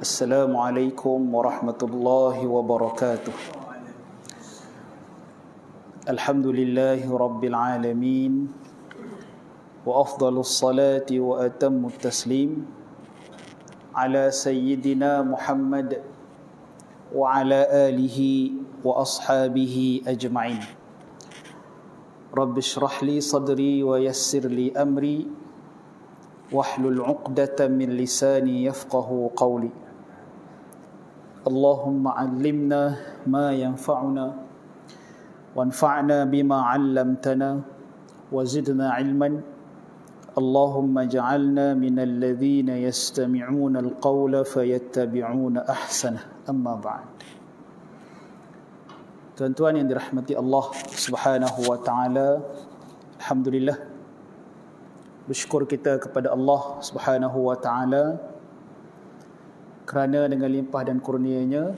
Assalamualaikum warahmatullahi wabarakatuh. Alhamdulillahi rabbil alamin. Wa afdalus salati wa atammut taslim ala sayyidina Muhammad wa ala alihi wa ashabihi ajma'in. Rabbi shrah li sadri wa yassir li amri wahlul 'uqdatam min lisani yafqahu qawli. Allahumma 'allimna ma yanfa'una wanfa'na bima 'allamtana wa zidna 'ilman. Allahumma ja'alna minal ladzina yastami'una al-qawla fayattabi'una ahsanah. Amma ba'd. Tuan-tuan yang dirahmati Allah Subhanahu wa taala, alhamdulillah, bersyukur kita kepada Allah Subhanahu wa taala kerana dengan limpah dan kurnianya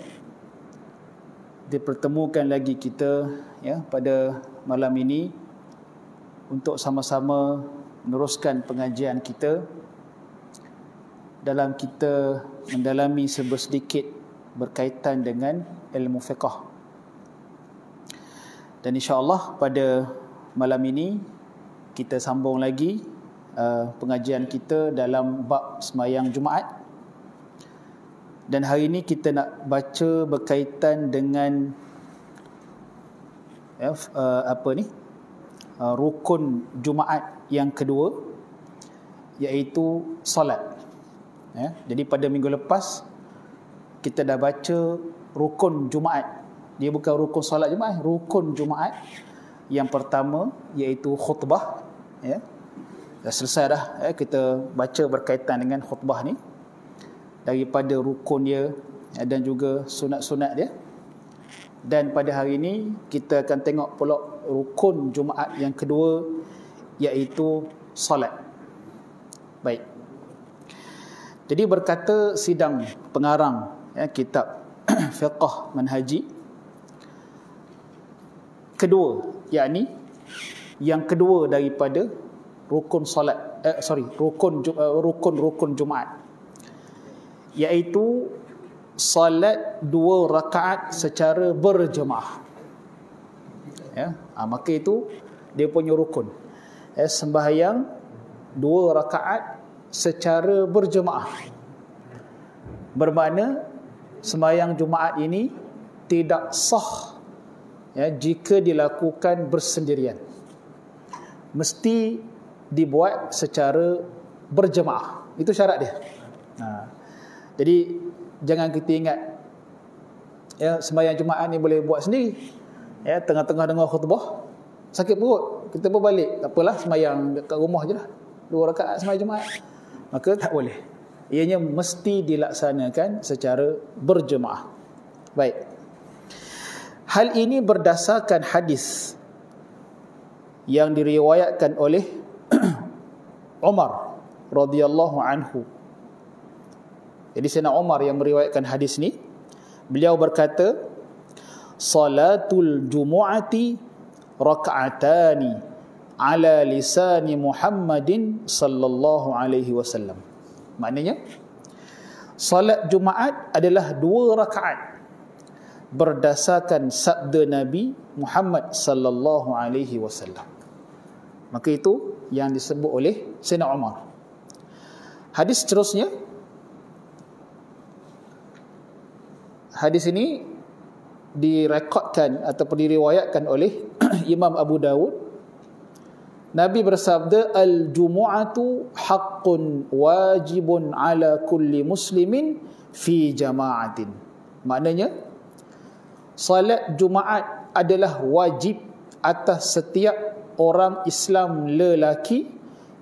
dipertemukan lagi kita pada malam ini untuk sama-sama meneruskan pengajian kita dalam kita mendalami sedikit berkaitan dengan ilmu fiqh. Dan insya-Allah pada malam ini kita sambung lagi pengajian kita dalam bab sembahyang Jumaat. Dan hari ini kita nak baca berkaitan dengan rukun Jumaat yang kedua, iaitu solat. Jadi pada minggu lepas kita dah baca rukun Jumaat. Dia bukan rukun solat Jumaat, rukun Jumaat. Yang pertama iaitu khutbah. Dah selesai dah kita baca berkaitan dengan khutbah ni, daripada rukun dia dan juga sunat-sunat dia. Dan pada hari ini kita akan tengok pula rukun Jumaat yang kedua, iaitu solat. Baik. Jadi berkata sidang pengarang kitab fiqh manhaji kedua, yakni yang kedua daripada rukun solat, rukun Jumaat, iaitu salat 2 rakaat secara berjemaah. Maka itu dia punya rukun. Sembahyang 2 rakaat secara berjemaah. Bermakna sembahyang Jumaat ini tidak sah jika dilakukan bersendirian. Mesti dibuat secara berjemaah. Itu syarat dia. Jadi jangan kita ingat sembahyang Jumaat ni boleh buat sendiri. Tengah-tengah dengar khutbah sakit perut, kita pun balik, tak apalah, sembahyang kat rumah je lah 2 rakaat sembahyang Jumaat. Maka tak boleh. Ianya mesti dilaksanakan secara berjemaah. Baik. Hal ini berdasarkan hadis yang diriwayatkan oleh Umar radhiyallahu anhu. Jadi Sayyidina Umar yang meriwayatkan hadis ni, beliau berkata, salatul jumu'ati raka'atani ala lisani Muhammadin sallallahu alaihi wasallam. Maknanya salat Jumaat adalah 2 rakaat berdasarkan sabda Nabi Muhammad sallallahu alaihi wasallam. Maka itu yang disebut oleh Sayyidina Umar. Hadis seterusnya, hadis ini direkodkan ataupun diriwayatkan oleh Imam Abu Dawud. Nabi bersabda, al-jumu'atu haqqun wajibun ala kulli muslimin fi jama'atin. Maknanya salat Jumaat adalah wajib atas setiap orang Islam lelaki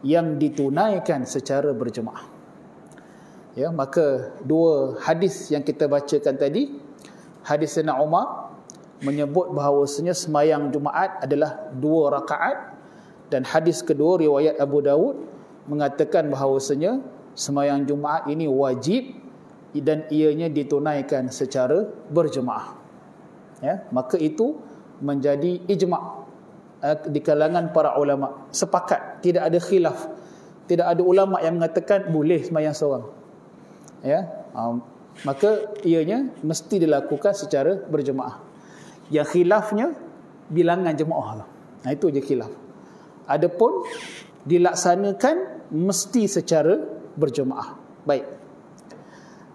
yang ditunaikan secara berjemaah. Maka 2 hadis yang kita bacakan tadi, hadis Sayyidina Umar menyebut bahawasanya sembahyang Jumaat adalah 2 rakaat, dan hadis kedua riwayat Abu Dawud mengatakan bahawasanya sembahyang Jumaat ini wajib dan ianya ditunaikan secara berjemaah. Maka itu menjadi ijma' di kalangan para ulama, sepakat, tidak ada khilaf. Tidak ada ulama yang mengatakan boleh sembahyang seorang. maka ianya mesti dilakukan secara berjemaah. Yang khilafnya bilangan jemaah lah. Nah, itu je khilaf. Adapun dilaksanakan mesti secara berjemaah. Baik.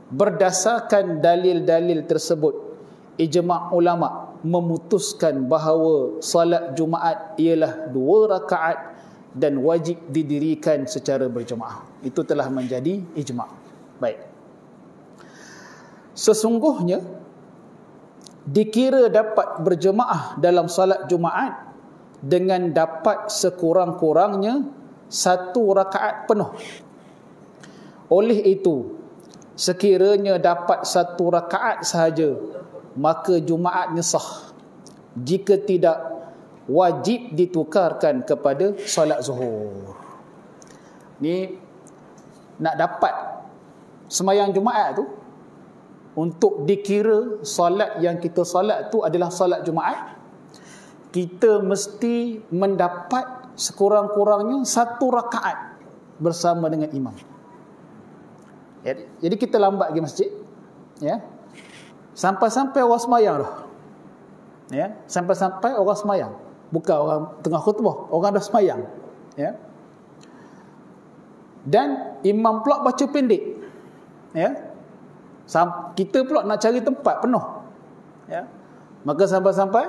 Berdasarkan dalil-dalil tersebut, ijma' ulama memutuskan bahawa solat Jumaat ialah 2 rakaat dan wajib didirikan secara berjemaah. Itu telah menjadi ijma'. Baik. Sesungguhnya dikira dapat berjemaah dalam solat Jumaat dengan dapat sekurang-kurangnya 1 rakaat penuh. Oleh itu, sekiranya dapat 1 rakaat sahaja, maka Jumaatnya sah. Jika tidak, wajib ditukarkan kepada solat zuhur. Ni nak dapat sembahyang Jumaat tu, untuk dikira solat yang kita solat tu adalah solat Jumaat, kita mesti mendapat sekurang-kurangnya 1 rakaat bersama dengan imam. Jadi kita lambat pergi masjid, ya, sampai-sampai orang semayang dah, ya, sampai-sampai orang semayang, bukan orang tengah khutbah, orang dah semayang, ya, dan imam pula baca pendek, ya, kita pula nak cari tempat penuh, ya, maka sampai-sampai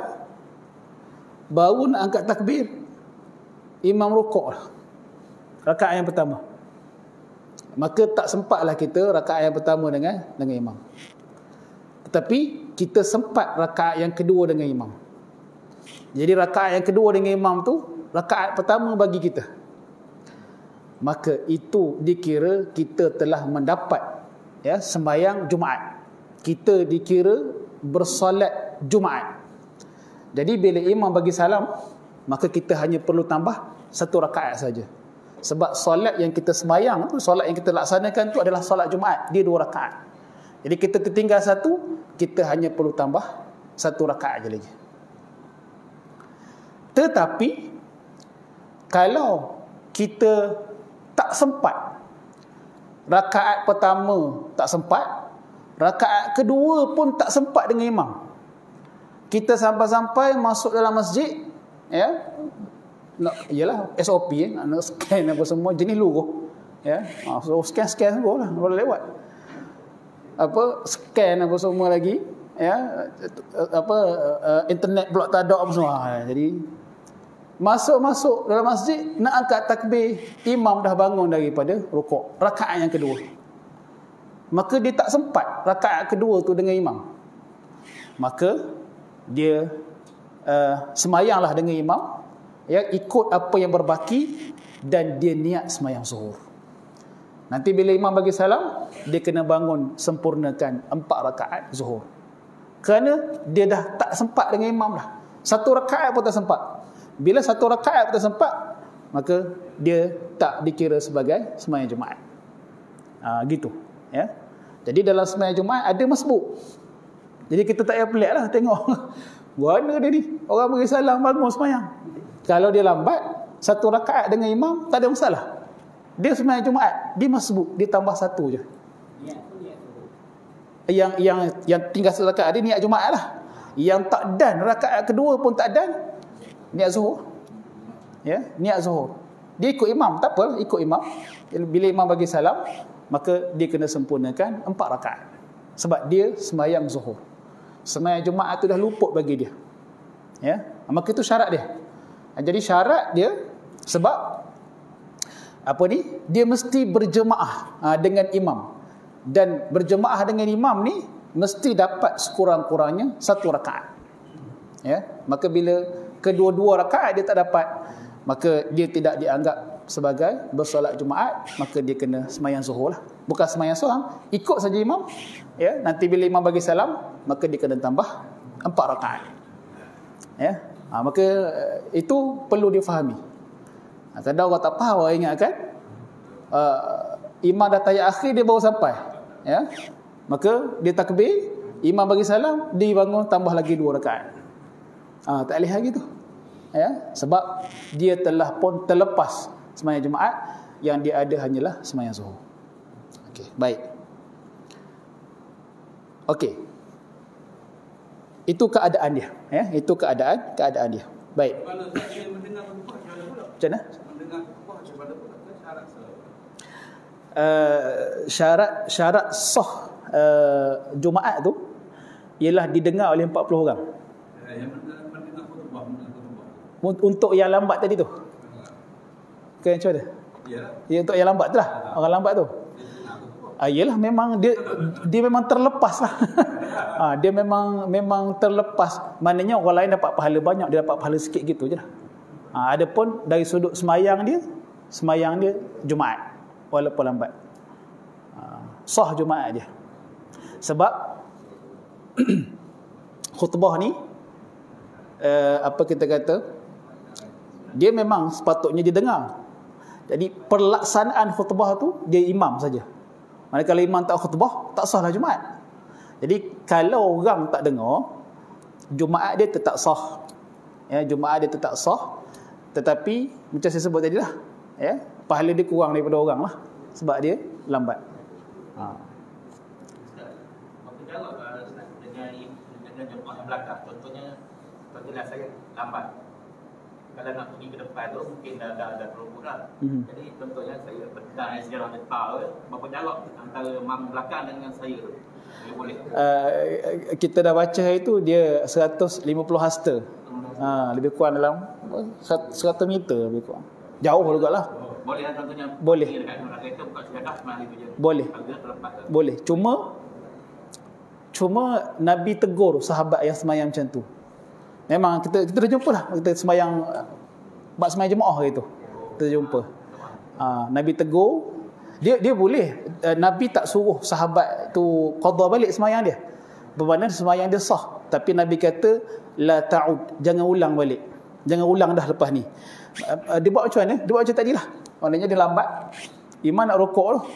baru nak angkat takbir, imam rukuk lah, rakaat yang pertama. Maka tak sempatlah kita rakaat yang pertama dengan imam. Tetapi kita sempat rakaat yang kedua dengan imam. Jadi rakaat yang kedua dengan imam tu rakaat pertama bagi kita. Maka itu dikira kita telah mendapat, ya, sembahyang Jumaat. Kita dikira bersolat Jumaat. Jadi bila imam bagi salam, maka kita hanya perlu tambah 1 rakaat saja. Sebab solat yang kita sembahyang tu, solat yang kita laksanakan tu adalah solat Jumaat, dia 2 rakaat. Jadi kita tertinggal 1, kita hanya perlu tambah 1 rakaat je lagi. Tetapi kalau kita tak sempat, rakaat pertama tak sempat, rakaat kedua pun tak sempat dengan imam, kita sampai-sampai masuk dalam masjid, ya, ialah SOP, nak scan apa semua, jenis luruh, ya, so scan semua lah, boleh lewat apa, scan apa semua lagi, ya, apa, internet pula tak ada apa semua. Jadi masuk dalam masjid, nak angkat takbir, imam dah bangun daripada rukuk, rakaat yang kedua, maka dia tak sempat rakaat kedua tu dengan imam, maka dia semayanglah dengan imam, ya, ikut apa yang berbaki, dan dia niat semayang zuhur. Nanti bila imam bagi salam, dia kena bangun sempurnakan 4 rakaat zuhur. Kerana dia dah tak sempat dengan imam dah. 1 rakaat pun tak sempat. Bila 1 rakaat pun tak sempat, maka dia tak dikira sebagai sembahyang Jumaat. Gitu, ya. Jadi dalam sembahyang Jumaat ada masbuk. Jadi kita tak payah pelik lah tengok mana dia ni, orang bagi salam bangun sembahyang. Kalau dia lambat 1 rakaat dengan imam, tak ada masalah. Dia sembahyang Jumaat, dia masbuk, dia tambah 1 je. Yang tinggal 1 rakaat dia niat Jumaat lah. Yang tak dan rakaat kedua pun tak dan, niat zuhur. Ya, niat zuhur. Dia ikut imam, tak apa, ikut imam. Bila imam bagi salam, maka dia kena sempurnakan 4 rakaat. Sebab dia sembahyang zuhur. Sembahyang Jumaat tu dah luput bagi dia. Ya, maka itu syarat dia. Jadi syarat dia, sebab apa ni, dia mesti berjemaah dengan imam, dan berjemaah dengan imam ni mesti dapat sekurang-kurangnya 1 rakaat, ya. Maka bila kedua-dua rakaat dia tak dapat, maka dia tidak dianggap sebagai bersolat Jumaat, maka dia kena sembahyang zuhur lah. Bukan sembahyang seorang, ikut saja imam, ya. Nanti bila imam bagi salam, maka dia kena tambah 4 rakaat, ya. Maka itu perlu difahami. Kadang orang tak faham, orang ingatkan imam dah tahiyat akhir dia baru sampai, ya. Maka dia takbir, imam bagi salam, dia bangun tambah lagi 2 rakaat. Tak boleh gitu, ya. Sebab dia telah pun terlepas sembahyang Jumaat, yang dia ada hanyalah sembahyang zuhur. Okey, baik. Okey. Itu keadaan dia, ya. Itu keadaan dia. Baik. Kalau saya mendengar khutbah macam mana pula? Macam mana? Mendengar khutbah macam mana pula? Syarat Syarat sah Jumaat tu ialah didengar oleh 40 orang. yang mendengar khutbah. Untuk yang lambat tadi tu. Ke macam mana? Ya, untuk yang lambat tu lah. Orang lambat tu. Iyalah, memang dia memang terlepas lah. Dia memang terlepas. Maknanya orang lain dapat pahala banyak, dia dapat pahala sikit gitu je lah. Adapun dari sudut semayang dia Jumaat walaupun lambat. Sah Jumaat dia. Sebab khutbah ni apa kita kata, dia memang sepatutnya didengar. Jadi pelaksanaan khutbah tu dia imam saja. Mana kalau imam tak khutbah, tak sahlah Jumaat. Jadi kalau orang tak dengar, Jumaat dia tetap sah. Ya, Jumaat dia tetap sah. Tetapi macam saya sebut tadi lah, ya, pahala dia kurang daripada orang lah sebab dia lambat. Apa jawab dengan jemaah belakang? Contohnya saya lambat. Kalau nak pergi ke depan tu mungkin dah kerumunan. Jadi contohnya saya berdana sejarah depan berapa jarak antara imam belakang dengan saya tu. Boleh. Kita dah baca itu dia 150 hasta. Lebih kurang dalam 100 meter lebih kurang. Jauh jugalah. Boleh lah contohnya. Boleh. Dekat kereta buka sejadah semua itu je. Boleh. Boleh. Cuma Nabi tegur sahabat yang semayang macam tu. Memang kita dah jumpa lah. Kita semayang jemaah gitu. Kita jumpa. Nabi tegur. Dia boleh. Nabi tak suruh sahabat tu qada balik semayang dia. Bermakna semayang dia sah. Tapi Nabi kata, la ta'ud. Jangan ulang balik. Jangan ulang dah lepas ni. Dia buat macam mana? Dia buat macam tadi lah. Maknanya dia lambat. Imam nak rokok tu.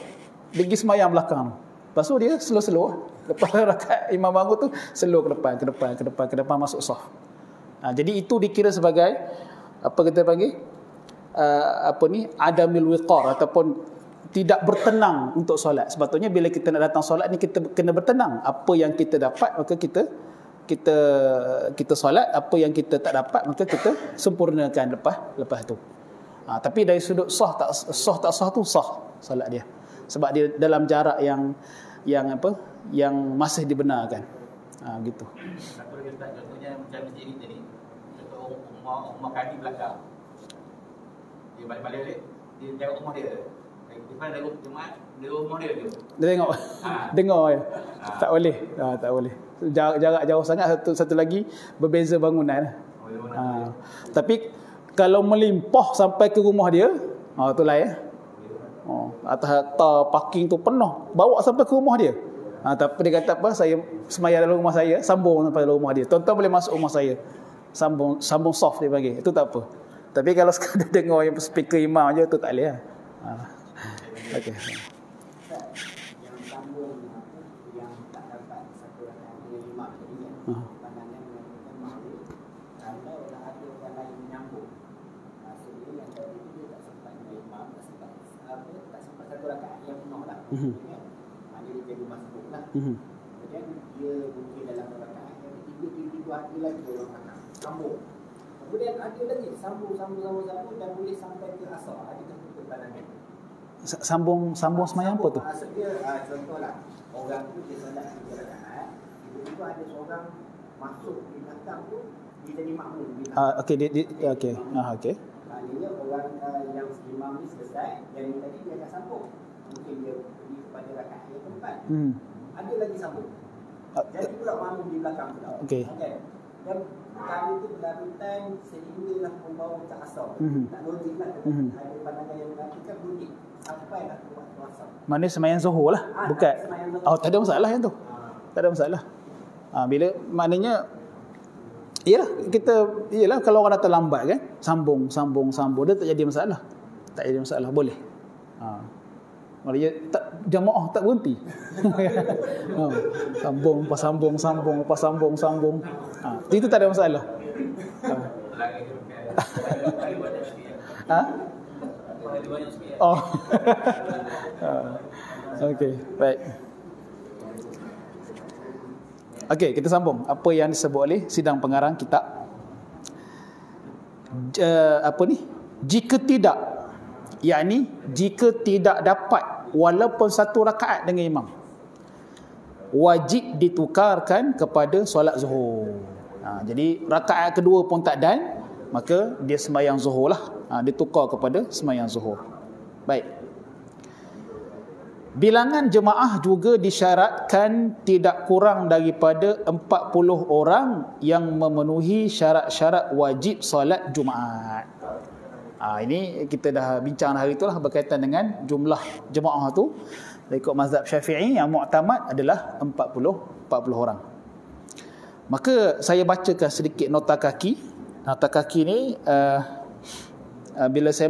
Dia pergi semayang belakang tu. Lepas tu dia slow-slow. Lepas rakaat imam bangun tu, slow ke depan masuk sah. Jadi itu dikira sebagai apa kita panggil adamil wiqar, ataupun tidak bertenang untuk solat. Sepatutnya bila kita nak datang solat ni kita kena bertenang. Apa yang kita dapat maka kita solat, apa yang kita tak dapat maka kita sempurnakan lepas tu. Tapi dari sudut sah tak sah tu sah solat dia. Sebab dia dalam jarak yang masih dibenarkan. Gitu. Satu lagi Ustaz, contohnya macam masjid ini tadi. Contoh rumah kadi belakang. Dia balik-balik, dia jaga rumah dia. Depan ada Jumaat, dia rumah dia tu. Dia tengok. Dengar je. Tak boleh. Tak boleh. Jarak jauh sangat. Satu lagi berbeza bangunan. Tapi kalau melimpah sampai ke rumah dia, tu lain. Atas parking tu penuh, bawa sampai ke rumah dia. Tapi dia kata apa? Saya semayang dalam rumah saya, sambung sampai dalam rumah dia. Tuan-tuan boleh masuk rumah saya. Sambung soft dia bagi. Itu tak apa. Tapi kalau sekadar dengar yang speaker imam je, tu tak boleh lah. Okey. Yang sambung yang tak dapat satu rakaat dengan imam tadi kan. Pandangan mengatakan mahu kalau ada orang lain menyambung. Maksudnya yang tadi dia tak sempat dengan imam, tak sempat satu rakaat yang penuh lah. Maknanya dia jadi masbuk lah. Kemudian dia mungkin dalam rakaat yang ketiga ada lagi orang rakaat sambung. Kemudian ada lagi sambung dan boleh sampai ke asar. Adakah itu pandangan? Sambung semayang apa tu? Maksudnya contohlah orang tu dia solat 3 rakaat, tiba-tiba ada seorang masuk di belakang tu, dia jadi makmum. Okey, okey. Okey. Maknanya orang yang imam ni selesai, yang tadi dia akan sambung. Mungkin dia pergi kepada rakaat yang keempat. Ada lagi sambung. Jadi pula makmum di belakang pula. Okey. Dan kali itu berlarutan sehinggalah membawa ke asar. Tak logik lah. Ada pandangan yang mengatakan bunyi sampai nak buat asar. Mana semayang zuhur lah. Bukan. Tak ada masalah yang tu. Tak ada masalah. Bila maknanya Iyalah kalau orang datang lambat kan, sambung dia tak jadi masalah. Tak jadi masalah, boleh. Maknanya jamaah tak berhenti. Sambung. Itu tak ada masalah. Okey, baik. Okey, kita sambung apa yang disebut oleh sidang pengarang kitab. Jika tidak, yakni jika tidak dapat walaupun satu rakaat dengan imam, wajib ditukarkan kepada solat zuhur. Jadi rakaat kedua pun tak dan, maka dia sembahyang zuhur lah. Ditukar kepada sembahyang zuhur. Baik. Bilangan jemaah juga disyaratkan tidak kurang daripada 40 orang yang memenuhi syarat-syarat wajib solat Jumaat. Ini kita dah bincang hari itulah berkaitan dengan jumlah jemaah tu. Ikut mazhab Syafi'i yang mu'tamad adalah 40 orang. Maka saya bacakan sedikit nota kaki. Nota kaki ni bila saya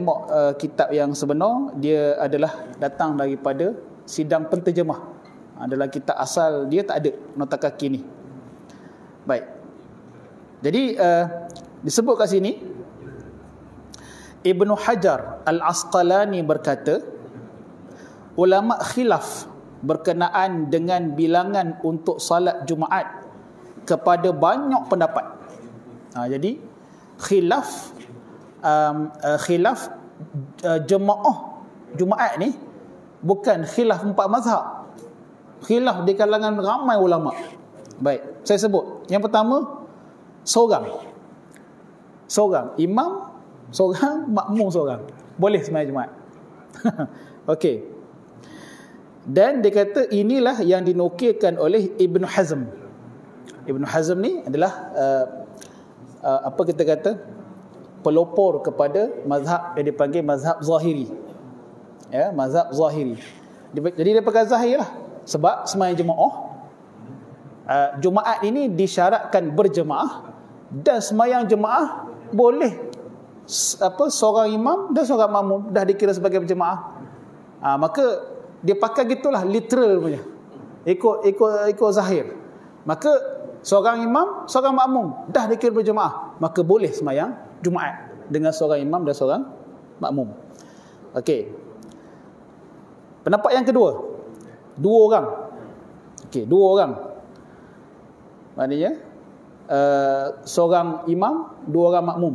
kitab yang sebenar, dia adalah datang daripada sidang penterjemah. Dalam kitab asal dia tak ada nota kaki ni. Baik. Jadi disebut kat sini, Ibnu Hajar Al-Asqalani berkata, ulama khilaf berkenaan dengan bilangan untuk salat Jumaat kepada banyak pendapat. Jadi khilaf jemaah Jumaat ni bukan khilaf 4 mazhab. Khilaf di kalangan ramai ulama. Baik, saya sebut. Yang pertama, seorang imam, seorang makmum, seorang boleh sembahyang Jumaat. Okey. Dan dia kata inilah yang dinukilkan oleh Ibn Hazm. Ibn Hazm ni adalah apa kita kata, pelopor kepada mazhab yang dipanggil mazhab Zahiri. Ya, mazhab Zahiri. Jadi dia pakai zahir lah. Sebab sembahyang jemaah, Jumaat ini disyaratkan berjemaah, dan sembahyang jemaah boleh seorang imam dan seorang makmum, dah dikira sebagai berjemaah. Maka dia pakai gitulah, literal punya, ikut zahir. Maka seorang imam, seorang makmum dah dikira berjemaah, maka boleh sembahyang Jumaat dengan seorang imam dan seorang makmum. Okey. Pendapat yang kedua, 2 orang. Okey, 2 orang. Maknanya seorang imam, 2 orang makmum.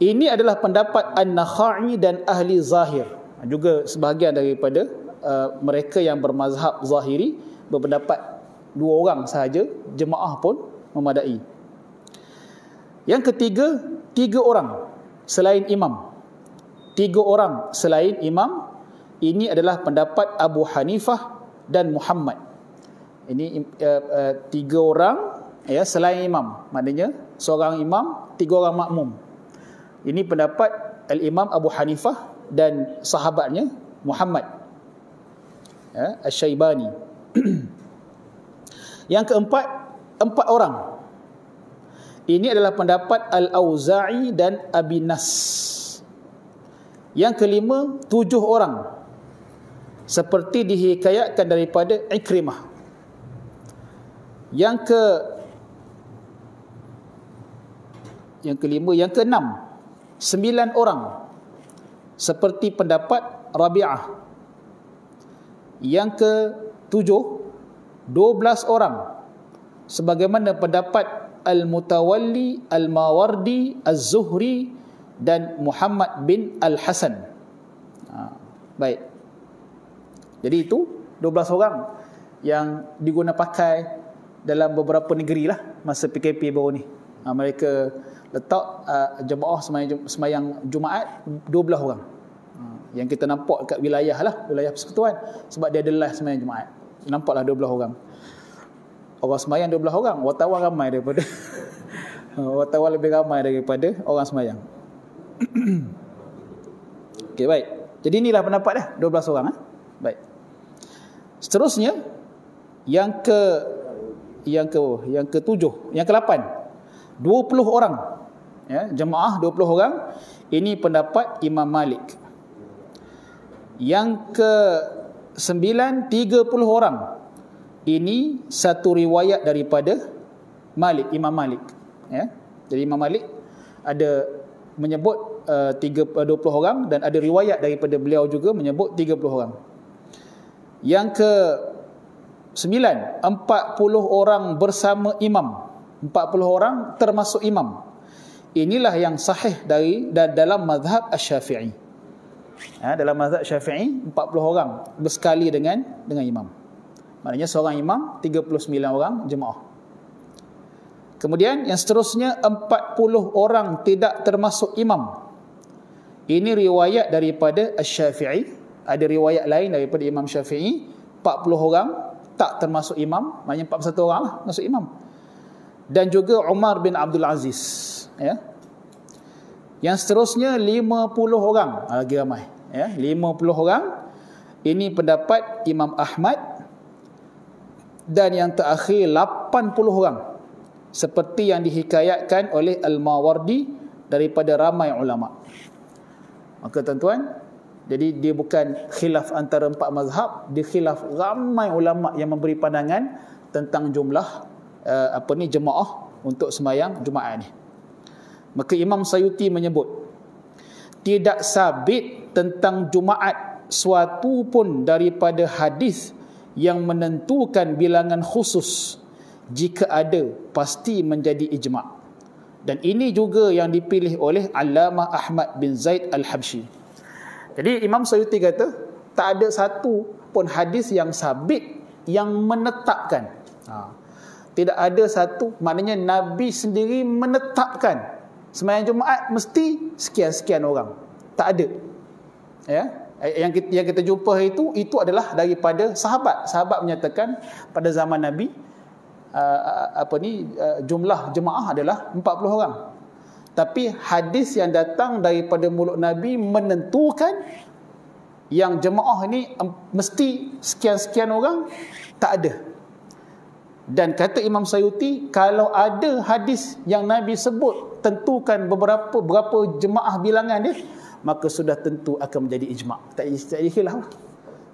Ini adalah pendapat An-Nakhai dan ahli zahir. Juga sebahagian daripada mereka yang bermazhab Zahiri berpendapat 2 orang sahaja, jemaah pun memadai. Yang ketiga, 3 orang selain imam. 3 orang selain imam. Ini adalah pendapat Abu Hanifah dan Muhammad. Ini 3 orang ya selain imam. Maknanya seorang imam, 3 orang makmum. Ini pendapat Al-Imam Abu Hanifah dan sahabatnya Muhammad Asy-Syaibani. Yang keempat, 4 orang. Ini adalah pendapat Al-Auza'i dan Abi Nas. Yang kelima, 7 orang. Seperti dihikayatkan daripada Ikrimah. Yang kelima, yang keenam, 9 orang. Seperti pendapat Rabi'ah. Yang ketujuh, 12 orang. Sebagaimana pendapat Al-Mutawalli, Al-Mawardi, Az-Zuhri dan Muhammad bin Al-Hasan. Baik. Jadi itu 12 orang yang diguna pakai dalam beberapa negeri lah masa PKP baru ni. Mereka letak jemaah sembahyang Jumaat 12 orang. Yang kita nampak kat wilayah lah, wilayah persekutuan, sebab dia adalah sembahyang Jumaat. Nampaklah 12 orang. Orang sembahyang 12 orang, wartawan ramai daripada wartawan lebih ramai daripada orang sembahyang. Okey, baik. Jadi inilah pendapat dah, 12 orang. Baik. Seterusnya yang ke-7, yang ke-8, 20 orang. Ya, jemaah 20 orang. Ini pendapat Imam Malik. Yang ke-9, 30 orang. Ini satu riwayat daripada Malik, Imam Malik. Ya. Jadi Imam Malik ada menyebut 20 orang, dan ada riwayat daripada beliau juga menyebut 30 orang. Yang 9, 40 orang bersama imam. 40 orang termasuk imam. Inilah yang sahih dalam mazhab Asy-Syafi'i. Dalam mazhab Syafi'i 40 orang bersekali dengan imam. Maknanya seorang imam 39 orang jemaah. Kemudian yang seterusnya 40 orang tidak termasuk imam. Ini riwayat daripada Asy-Syafi'i. Ada riwayat lain daripada Imam Syafi'i, 40 orang tak termasuk imam, maknanya 41 orang lah masuk imam. Dan juga Umar bin Abdul Aziz, ya. Yang seterusnya 50 orang, lagi ramai, ya, 50 orang. Ini pendapat Imam Ahmad. Dan yang terakhir 80 orang, seperti yang dihikayatkan oleh Al-Mawardi daripada ramai ulama. Maka tuan-tuan, jadi dia bukan khilaf antara 4 mazhab, dia khilaf ramai ulama yang memberi pandangan tentang jumlah jemaah untuk sembahyang Jumaat ni. Maka Imam Sayuti menyebut, tidak sabit tentang Jumaat suatu pun daripada hadis yang menentukan bilangan khusus. Jika ada, pasti menjadi ijma'. Dan ini juga yang dipilih oleh Allamah Ahmad bin Zaid Al-Habsyi. Jadi Imam Sayuti kata, tak ada satu pun hadis yang sabit yang menetapkan. Tidak ada satu, maknanya Nabi sendiri menetapkan sembahyang Jumaat mesti sekian-sekian orang. Tak ada. Ya. Yang kita jumpa itu adalah daripada sahabat. Sahabat menyatakan pada zaman Nabi jumlah jemaah adalah 40 orang. Tapi hadis yang datang daripada mulut Nabi menentukan yang jemaah ni mesti sekian-sekian orang, tak ada. Dan kata Imam Sayuti, kalau ada hadis yang Nabi sebut tentukan berapa jemaah bilangan dia, maka sudah tentu akan menjadi ijma'. Tak ada khilaf.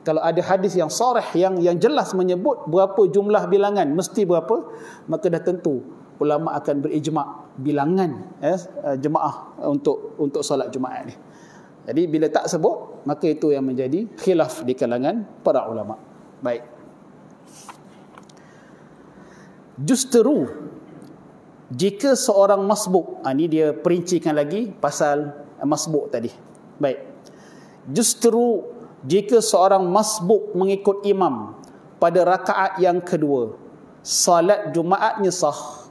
Kalau ada hadis yang sarih, yang jelas menyebut berapa jumlah bilangan, mesti berapa, maka dah tentu ulama akan berijma' bilangan jemaah untuk solat Jumaat ni. Jadi bila tak sebut, maka itu yang menjadi khilaf di kalangan para ulama. Baik. Justeru jika seorang masbuk, ini dia perincikan lagi pasal masbuk tadi. Baik. Justeru jika seorang masbuk mengikut imam pada rakaat yang kedua, salat Jumaatnya sah.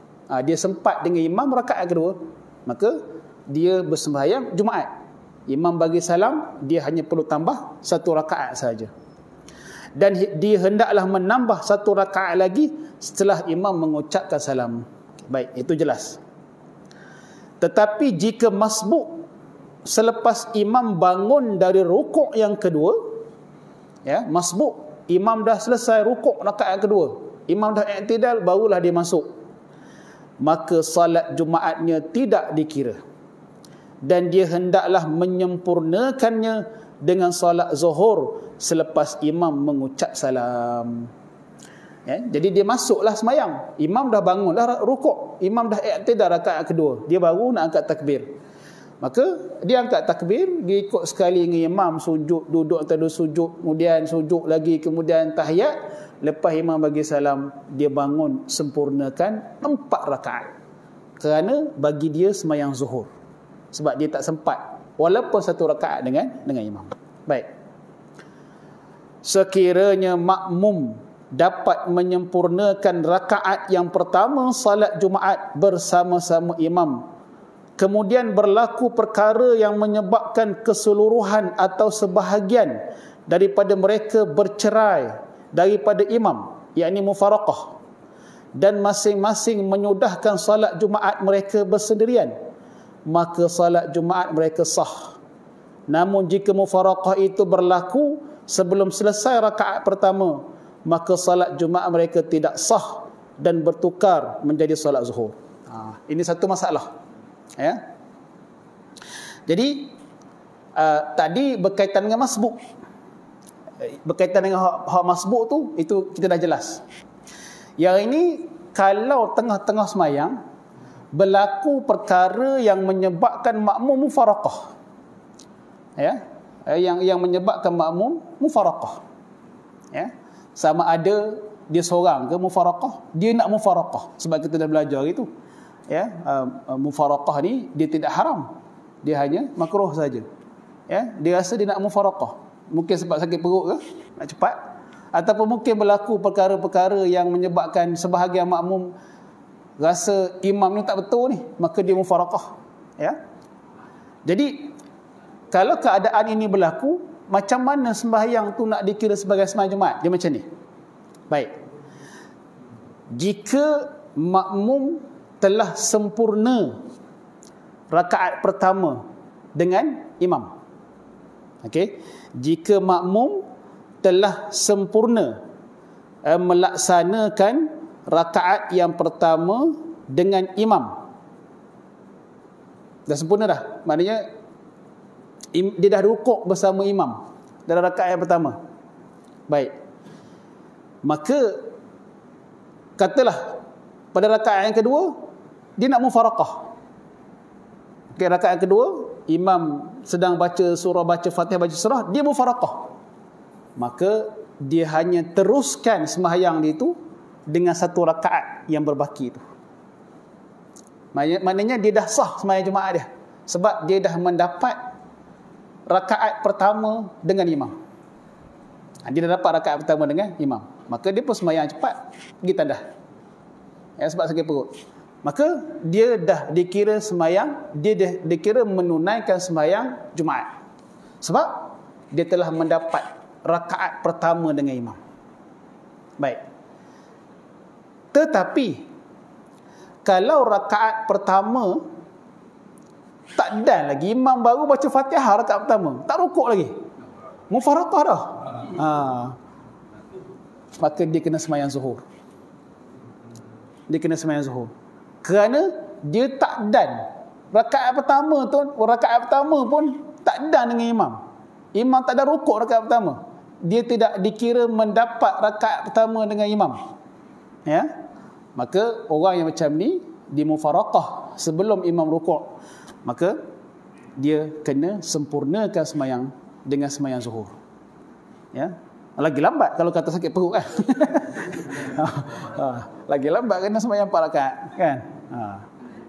Dia sempat dengan imam rakaat kedua, maka dia bersembahyang Jumaat. Imam bagi salam, dia hanya perlu tambah 1 rakaat saja. Dan dia hendaklah menambah 1 rakaat lagi setelah imam mengucapkan salam. Baik, itu jelas. Tetapi jika masbuk selepas imam bangun dari rukuk yang kedua, ya, masbuk, imam dah selesai rukuk rakaat kedua, imam dah i'tidal, barulah dia masuk, maka salat Jumaatnya tidak dikira. Dan dia hendaklah menyempurnakannya dengan salat zuhur selepas imam mengucap salam. Ya, jadi dia masuklah semayang, imam dah bangun, dah rukuk, imam dah i'tidal rakaat kedua, dia baru nak angkat takbir. Maka dia angkat takbir, dia ikut sekali dengan imam, sujud, duduk antara sujud, kemudian sujud lagi, kemudian tahiyat. Lepas imam bagi salam, dia bangun, sempurnakan 4 rakaat. Kerana bagi dia semayang zuhur. Sebab dia tak sempat, walaupun 1 rakaat dengan imam. Baik. Sekiranya makmum dapat menyempurnakan rakaat yang pertama salat Jumaat bersama-sama imam, kemudian berlaku perkara yang menyebabkan keseluruhan atau sebahagian daripada mereka bercerai daripada imam, yakni mufaraqah, dan masing-masing menyudahkan salat Jumaat mereka bersendirian, maka salat Jumaat mereka sah. Namun jika mufaraqah itu berlaku sebelum selesai rakaat pertama, maka salat Jumaat mereka tidak sah dan bertukar menjadi salat zuhur. Ini satu masalah. Ya. Jadi tadi berkaitan dengan masbuk. Berkaitan dengan hak masbuk tu, itu kita dah jelas. Yang ini kalau tengah-tengah semayang berlaku perkara yang menyebabkan makmum mufaraqah. Ya. Yang menyebabkan makmum mufaraqah. Ya. Sama ada dia seorang ke mufaraqah, dia nak mufaraqah, sebab kita dah belajar itu, ya, mufaraqah ni dia tidak haram, dia hanya makruh saja, ya. Dia rasa dia nak mufaraqah, mungkin sebab sakit perut ke, nak cepat, ataupun mungkin berlaku perkara-perkara yang menyebabkan sebahagian makmum rasa imam ni tak betul ni, maka dia mufaraqah, ya. Jadi kalau keadaan ini berlaku, macam mana sembahyang tu nak dikira sebagai sembahyang Jumaat? Dia macam ni. Baik. Jika makmum telah sempurna rakaat pertama dengan imam. Okey. Jika makmum telah sempurna melaksanakan rakaat yang pertama dengan imam. Dah sempurna dah. Maknanya dia dah rukuk bersama imam dalam rakaat yang pertama. Baik. Maka katalah pada rakaat yang kedua dia nak mufaraqah. Okey, rakaat yang kedua imam sedang baca surah, baca Fatihah, baca surah, dia mufaraqah. Maka dia hanya teruskan sembahyang dia itu dengan satu rakaat yang berbaki itu. Maknanya dia dah sah sembahyang Jumaat dia, sebab dia dah mendapat rakaat pertama dengan imam. Dia dah dapat rakaat pertama dengan imam, maka dia pun sembahyang cepat, pergi tandah, ya, sebab sakit perut. Maka dia dah dikira sembahyang, dia dah dikira menunaikan sembahyang Jumaat, sebab dia telah mendapat rakaat pertama dengan imam. Baik. Tetapi kalau rakaat pertama tak dan lagi, imam baru baca Fatihah rakaat pertama, tak rukuk lagi, mufaraqah dah, maka dia kena sembahyang zuhur. Dia kena sembahyang zuhur kerana dia tak dan rakaat pertama tu, rakaat pertama pun tak dan dengan imam. Imam tak ada rukuk rakaat pertama, dia tidak dikira mendapat rakaat pertama dengan imam, ya. Maka orang yang macam ni di mufaraqah sebelum imam rukuk, maka dia kena sempurnakan sembahyang dengan sembahyang zuhur, ya. Lagi lambat kalau kata sakit perut kan. Lagi lambat kena sembahyang 4 rakaat kan.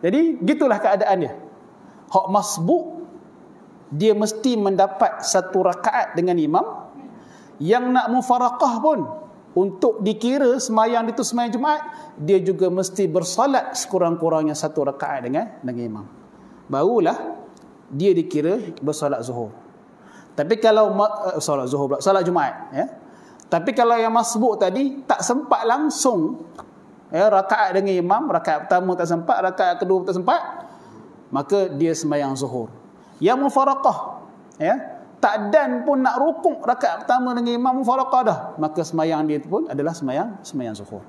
Jadi gitulah keadaan dia. Hak masbuk dia mesti mendapat satu rakaat dengan imam. Yang nak mufaraqah pun, untuk dikira sembahyang itu sembahyang Jumaat, dia juga mesti bersolat sekurang-kurangnya satu rakaat dengan imam. Barulah dia dikira bersolat zuhur. Tapi kalau solat zuhur pula, solat Jumaat, ya. Tapi kalau yang masbuk tadi tak sempat langsung, ya, rakaat dengan imam, rakaat pertama tak sempat, rakaat kedua tak sempat, maka dia sembahyang zuhur. Yang mufaraqah, ya, tak dan pun nak rukuk rakaat pertama dengan imam, mufaraqah dah, maka sembahyang dia pun adalah sembahyang zuhur.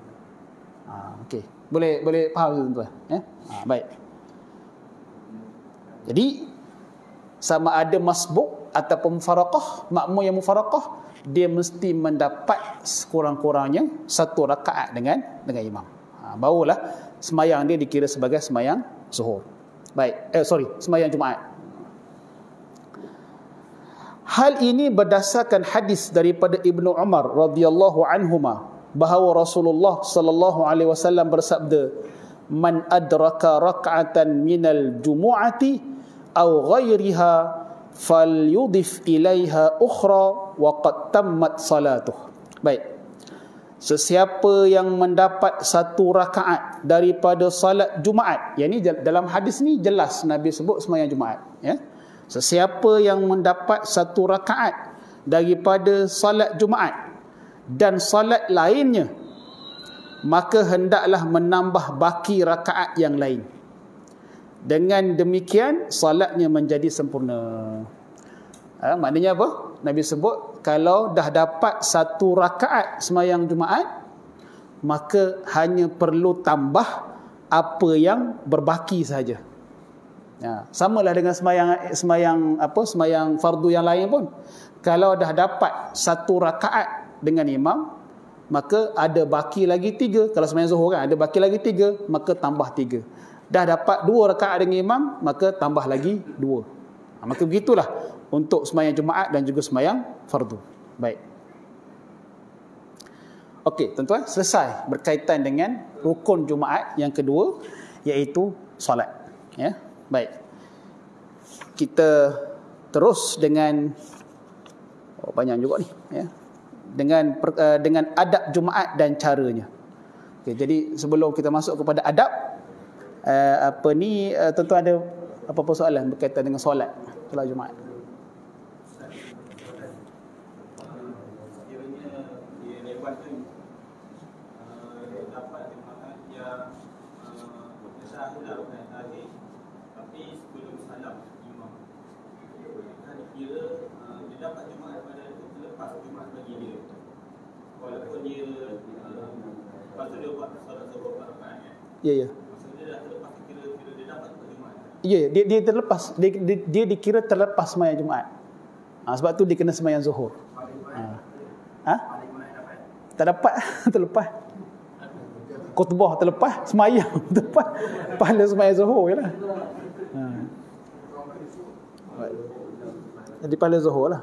Okey, boleh faham tuan-tuan, ya. Baik. Jadi sama ada masbuk ataupun mufaraqah, makmum yang mufaraqah, dia mesti mendapat sekurang-kurangnya satu rakaat dengan imam. Barulah sembahyang dia dikira sebagai sembahyang zuhur. Baik, sembahyang Jumaat. Hal ini berdasarkan hadis daripada Ibnu Umar radhiyallahu anhuma bahawa Rasulullah sallallahu alaihi wasallam bersabda, "Man adraka rak'atan minal jumu'ati aw ghairiha falyudif ilaiha ukhra wa qad tammat salatuh." Baik. Sesiapa yang mendapat satu rakaat daripada salat Jumaat, yang ini dalam hadis ni jelas Nabi sebut sembahyang Jumaat, ya. Sesiapa yang mendapat satu rakaat daripada salat Jumaat dan salat lainnya, maka hendaklah menambah baki rakaat yang lain. Dengan demikian salatnya menjadi sempurna. Maknanya apa? Nabi sebut kalau dah dapat satu rakaat sembahyang Jumaat, maka hanya perlu tambah apa yang berbaki saja. Ya, samalah dengan sembahyang fardu yang lain pun. Kalau dah dapat satu rakaat dengan imam, maka ada baki lagi 3. Kalau sembahyang zuhur kan, ada baki lagi 3, maka tambah 3. Dah dapat 2 rakaat dengan imam, maka tambah lagi 2. Maka begitulah untuk sembahyang Jumaat dan juga sembahyang fardu. Baik. Okey, tuan-tuan, selesai berkaitan dengan rukun Jumaat yang kedua, iaitu solat. Ya, baik. Kita terus dengan banyak juga ni, ya. Dengan adab Jumaat dan caranya. Okey, jadi sebelum kita masuk kepada adab, tuan-tuan ada apa-apa soalan berkaitan dengan solat Jumaat? Ya. Ya, dia terlepas. Dia dikira terlepas sembahyang Jumaat. Sebab tu dia kena sembahyang Zuhur. Tak dapat, terlepas. Khutbah terlepas, sembahyang terlepas. Pahala sembahyang Zuhur jelah. Jadi pahala Zuhur lah.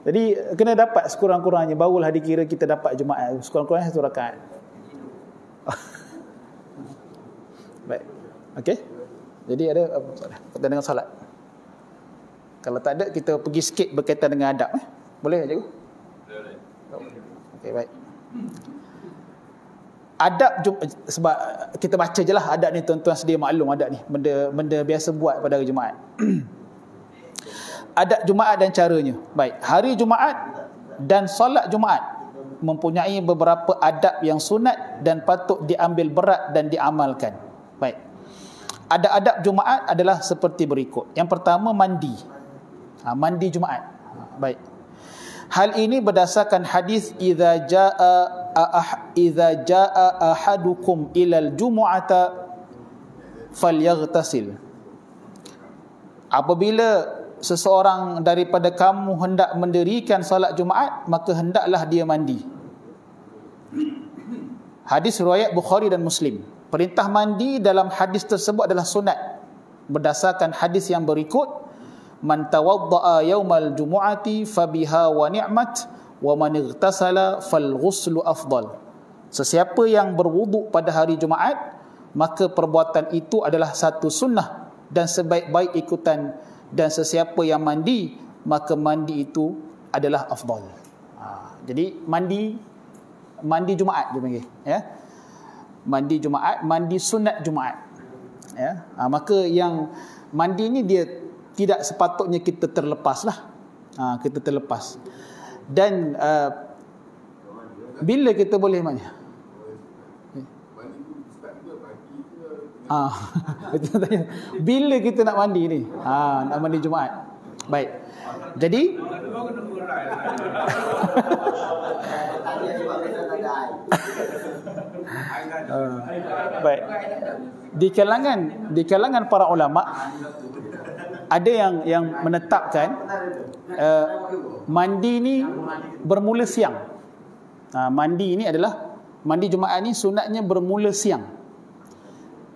Jadi kena dapat sekurang-kurangnya, barulah dikira kita dapat Jumaat. Sekurang-kurangnya 1 rakaat. Baik. Okey. Jadi ada apa soalan berkaitan dengan solat? Kalau tak ada, kita pergi sikit berkaitan dengan adab. Boleh cikgu? Boleh. Okey, baik. Adab, sebab kita baca je lah adab ni, tuan-tuan sedia maklum adab ni. Benda biasa buat pada hari Jumaat. Adab Jumaat dan caranya. Baik, hari Jumaat dan solat Jumaat mempunyai beberapa adab yang sunat dan patut diambil berat dan diamalkan. Baik. Adab-adab Jumaat adalah seperti berikut. Yang pertama, mandi. Mandi Jumaat. Baik. Hal ini berdasarkan hadis idza jaa ahadukum ilal jumu'ata falyaghtasil. Apabila seseorang daripada kamu hendak mendirikan solat Jumaat, maka hendaklah dia mandi. Hadis riwayat Bukhari dan Muslim. Perintah mandi dalam hadis tersebut adalah sunat berdasarkan hadis yang berikut, man tawaddaa yaumal jumu'ati fabiha wa ni'mat wa man ightasala fal ghuslu afdal. Sesiapa yang berwuduk pada hari Jumaat, maka perbuatan itu adalah satu sunnah dan sebaik-baik ikutan, dan sesiapa yang mandi, maka mandi itu adalah afdal. Jadi mandi Jumaat dia panggil, ya. Mandi Jumaat, mandi sunat Jumaat, ya. Maka yang mandi ni dia tidak sepatutnya kita terlepas lah. Kita terlepas. Dan bila kita boleh mandi? Betul tanya. Bila kita nak mandi ni? Nak mandi Jumaat. Baik. Jadi baik. Di kalangan para ulama ada yang menetapkan mandi ni bermula siang. Mandi ni adalah mandi Jumaat ni sunatnya bermula siang.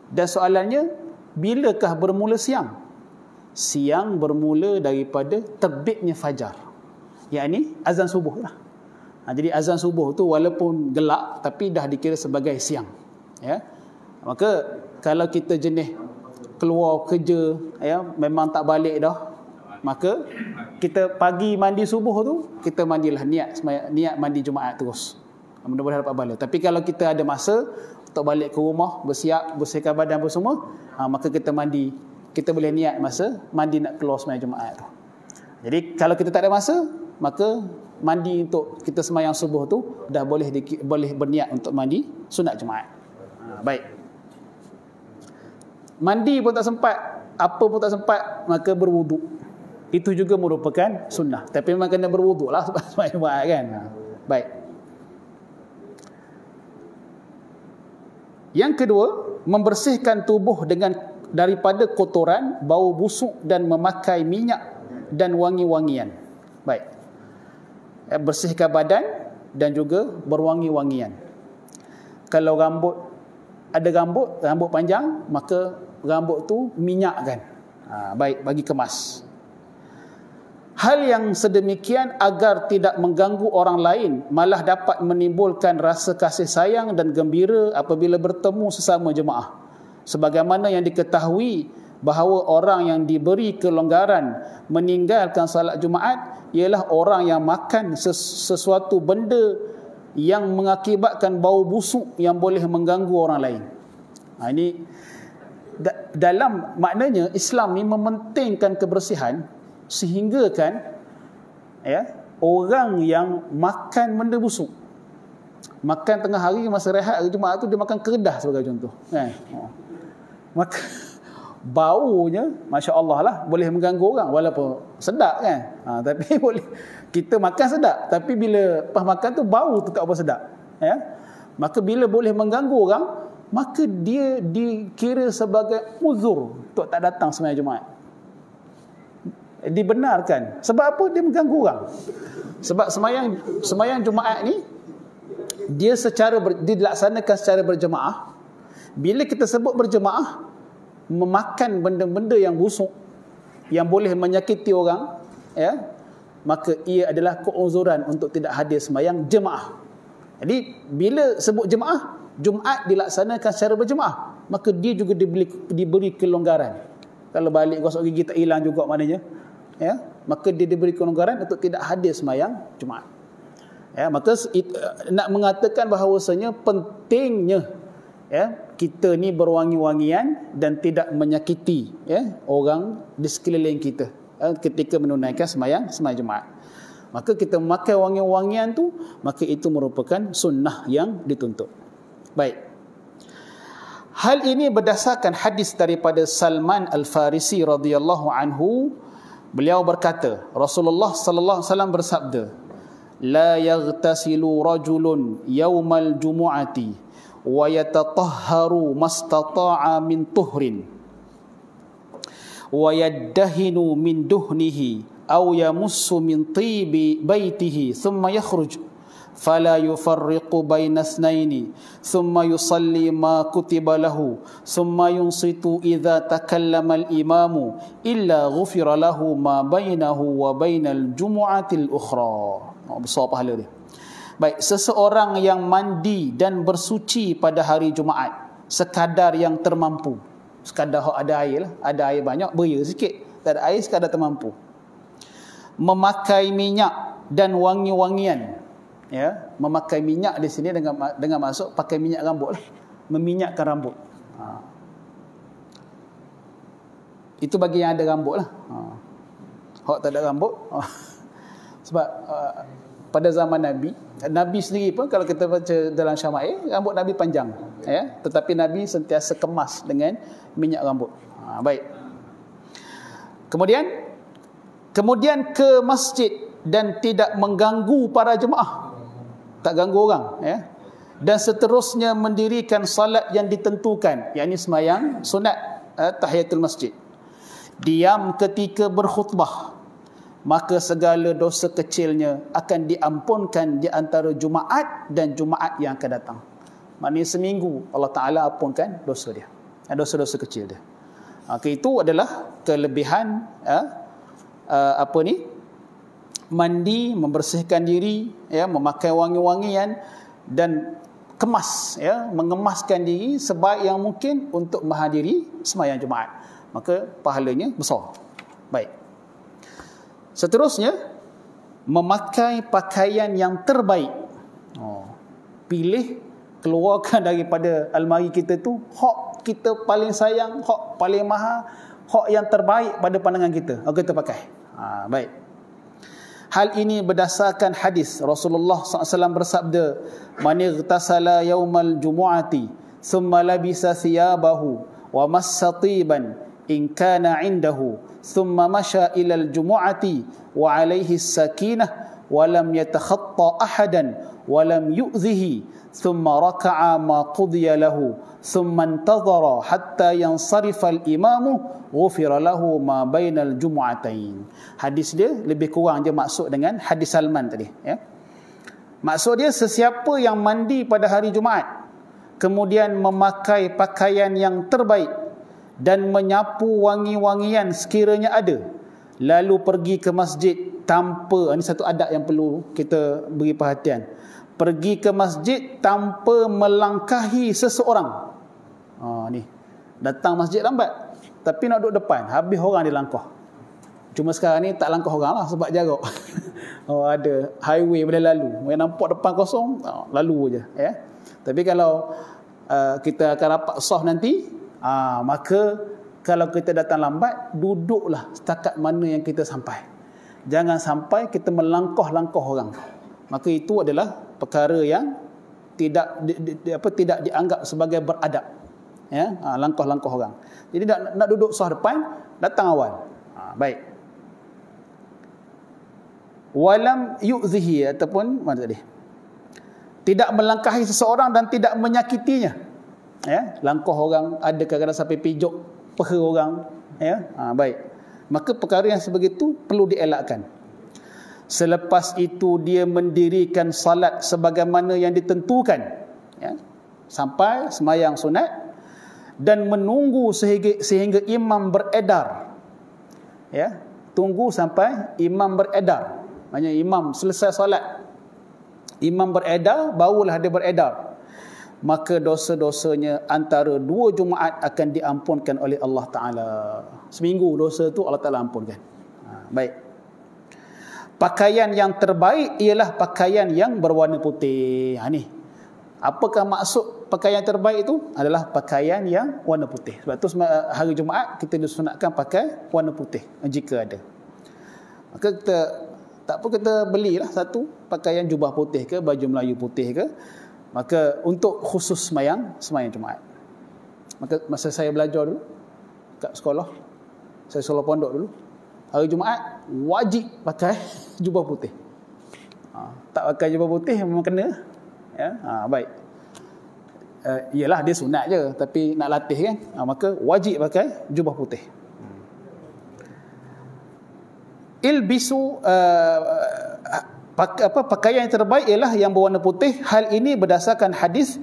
Dan soalannya, bilakah bermula siang? Siang bermula daripada terbitnya fajar, yakni azan subuh lah. Jadi azan subuh tu walaupun gelap tapi dah dikira sebagai siang, ya. Maka kalau kita jenis keluar kerja, ya, memang tak balik dah, maka kita pagi mandi subuh tu kita mandilah, niat mandi Jumaat terus, mudah-mudahan dapat balik. Tapi kalau kita ada masa untuk balik ke rumah, bersiap, bersihkan badan apa semua, maka kita mandi. Kita boleh niat masa mandi nak keluar sembahyang Jumaat tu. Jadi kalau kita tak ada masa, maka mandi untuk kita sembahyang subuh tu dah boleh berniat untuk mandi sunat Jumaat. Baik. Mandi pun tak sempat, apa pun tak sempat, maka berwuduk. Itu juga merupakan sunnah. Tapi memang kena berwuduk lah sebab sembahyang Jumaat kan. Baik. Yang kedua, membersihkan tubuh daripada kotoran, bau busuk dan memakai minyak dan wangi-wangian. Baik. Bersihkan badan dan juga berwangi-wangian. Kalau ada rambut panjang, maka rambut tu minyakkan. Baik, bagi kemas. Hal yang sedemikian agar tidak mengganggu orang lain, malah dapat menimbulkan rasa kasih sayang dan gembira apabila bertemu sesama jemaah. Sebagaimana yang diketahui bahawa orang yang diberi kelonggaran meninggalkan salat Jumaat ialah orang yang makan sesuatu benda yang mengakibatkan bau busuk yang boleh mengganggu orang lain. Ini dalam maknanya Islam ni mementingkan kebersihan, sehingga kan orang yang makan benda busuk, makan tengah hari masa rehat hari Jumaat tu, dia makan kedah sebagai contoh kan, maka baunya Masya Allah lah, boleh mengganggu orang walaupun sedap kan, tapi boleh kita makan sedap, tapi bila pas makan tu bau tu tak apa sedap maka bila boleh mengganggu orang, maka dia dikira sebagai uzur untuk tak datang sembahyang Jumaat. Dibenarkan. Sebab apa? Dia mengganggu orang. Sebab sembahyang Jumaat ni dia dilaksanakan secara berjemaah. Bila kita sebut berjemaah, memakan benda-benda yang busuk yang boleh menyakiti orang, maka ia adalah keuzuran untuk tidak hadir sembahyang jemaah. Jadi bila sebut jemaah, Jumaat dilaksanakan secara berjemaah, maka dia juga diberi kelonggaran. Kalau balik gosok gigi tak hilang juga maknanya, maka dia diberi kelonggaran untuk tidak hadir sembahyang Jumaat. Maka nak mengatakan bahawasanya pentingnya kita ni berwangi-wangian dan tidak menyakiti orang di sekeliling kita ketika menunaikan sembahyang Jumaat. Maka kita memakai wangi-wangian tu, maka itu merupakan sunnah yang dituntut. Baik. Hal ini berdasarkan hadis daripada Salman Al-Farisi radhiyallahu anhu. Beliau berkata, Rasulullah sallallahu alaihi wasallam bersabda, la yaghtasilu rajulun yaumal jumu'ati wa yatatahharu mastata'a min tuhrin wa yaddahinu min duhnihi aw yamussu min tibi baitihi thumma yakhruj fala yufarriqu baina ithnaini thumma yusalli ma kutiba lahu thumma yunsitu idza takallama al-imamu illa ghufira lahu ma bainahu wa bainal jumu'atil ukhra. Besar pahala dia. Baik, seseorang yang mandi dan bersuci pada hari Jumaat sekadar yang termampu, sekadar ada air lah, ada air banyak beria sikit, tak ada air sekadar termampu, memakai minyak dan wangi-wangian. Memakai minyak di sini dengan maksud pakai minyak rambut lah, meminyakkan rambut. Itu bagi yang ada rambut lah. Hak tak ada rambut. Sebab pada zaman Nabi sendiri pun kalau kita baca dalam Syama'il, rambut Nabi panjang, tetapi Nabi sentiasa kemas dengan minyak rambut. Baik. Kemudian ke masjid dan tidak mengganggu para jemaah, tak ganggu orang, dan seterusnya mendirikan salat yang ditentukan, yakni sembahyang sunat tahiyatul masjid. Diam ketika berkhutbah, maka segala dosa kecilnya akan diampunkan di antara Jumaat dan Jumaat yang akan datang. Maknanya seminggu Allah Ta'ala ampunkan dosa dia, dosa-dosa kecil dia. Itu adalah kelebihan mandi, membersihkan diri, memakai wangi-wangian dan mengemaskan diri sebaik yang mungkin untuk menghadiri sembahyang Jumaat. Maka pahalanya besar. Baik. Seterusnya, memakai pakaian yang terbaik. Pilih, keluarkan daripada almari kita tu hak kita paling sayang, hak paling mahal, hak yang terbaik pada pandangan kita, kita pakai. Baik. Hal ini berdasarkan hadis Rasulullah SAW bersabda, man ightasala yaumal jumu'ati thumma labisa thiyabahu wa massa tiban in kana indahu thumma masha ila al-jumu'ati wa alayhi as-sakinah wa lam yatakhatta ahadan wa lam yu'dhihi thumma raka'a ma qudiya lahu thumma intadhara hatta yansarifa al-imamu ghufira lahu ma bainal jumu'atain. Hadis dia lebih kurang je maksud dengan hadis Salman tadi, Maksud dia, sesiapa yang mandi pada hari Jumaat kemudian memakai pakaian yang terbaik dan menyapu wangi-wangian sekiranya ada, lalu pergi ke masjid tanpa, ini satu adab yang perlu kita beri perhatian, pergi ke masjid tanpa melangkahi seseorang. Ni datang masjid lambat tapi nak duduk depan, habis orang dilangkah. Cuma sekarang ni tak langkah orang lah sebab jarak. Ada highway boleh lalu, nampak depan kosong, lalu je ya. Tapi kalau kita akan rapat sah nanti, maka kalau kita datang lambat, duduklah setakat mana yang kita sampai. Jangan sampai kita melangkah-langkah orang. Maka itu adalah perkara yang tidak tidak dianggap sebagai beradab. Ya, langkah-langkah orang. Jadi nak duduk sah depan, datang awal. Baik. Walam yu'zihi, ataupun mana tadi? Tidak melangkahi seseorang dan tidak menyakitinya. Ya, langkah orang ada kadang-kadang sampai pijuk peha orang, ya. Baik. Maka perkara yang sebegitu perlu dielakkan. Selepas itu dia mendirikan salat sebagaimana yang ditentukan, ya. Sampai sembahyang sunat dan menunggu sehingga imam beredar. Ya, tunggu sampai imam beredar. Maksudnya imam selesai solat, imam beredar, barulah dia beredar. Maka dosa-dosanya antara 2 Jumaat akan diampunkan oleh Allah Ta'ala. Seminggu dosa tu Allah Ta'ala ampunkan. Baik. Pakaian yang terbaik ialah pakaian yang berwarna putih. Ni, apakah maksud pakaian terbaik itu? Adalah pakaian yang warna putih. Sebab tu hari Jumaat kita disunatkan pakai warna putih jika ada. Maka kita tak apa, kita belilah satu pakaian jubah putih ke, baju Melayu putih ke. Maka untuk khusus sembahyang Jumaat. Maka masa saya belajar dulu kat sekolah, saya sekolah pondok dulu, hari Jumaat wajib pakai jubah putih. Tak pakai jubah putih memang kena. Ya, baik. Iyalah dia sunat je, tapi nak latih kan, maka wajib pakai jubah putih. Ilbisu, pakaian yang terbaik ialah yang berwarna putih. Hal ini berdasarkan hadis